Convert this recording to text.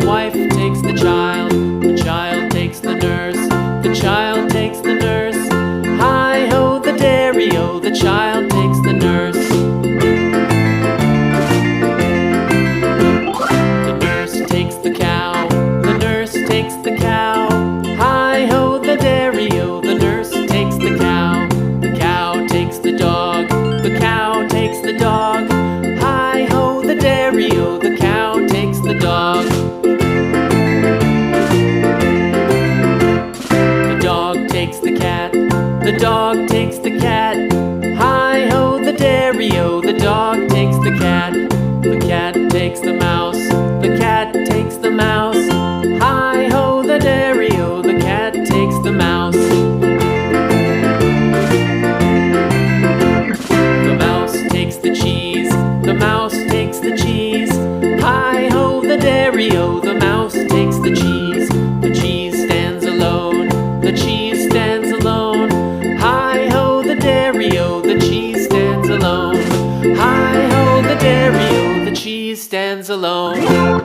wife takes the child takes the nurse, the child takes the nurse. Hi-ho the dairy-o, the child takes the nurse. The nurse takes the cow, the nurse takes the cow. Hi-ho the dairy-o, the nurse takes the cow. The cow takes the dog, the cow takes the dog. Hi-ho the dairy-o, the cow takes the dog. The dog takes the cat, the dog takes the cat. Hi-ho the dairy-o, the dog takes the cat. The cat takes the mouse, the cat takes the mouse. Hi-ho the dairy-o, the cat takes the mouse. The mouse takes the cheese, the mouse takes the cheese. Hi-ho the dairy-o, the mouse takes the cheese. The cheese stands alone, the cheese stands alone. Hi-ho the dairy-o, the cheese stands alone. Hi-ho the dairy-o, the cheese stands alone.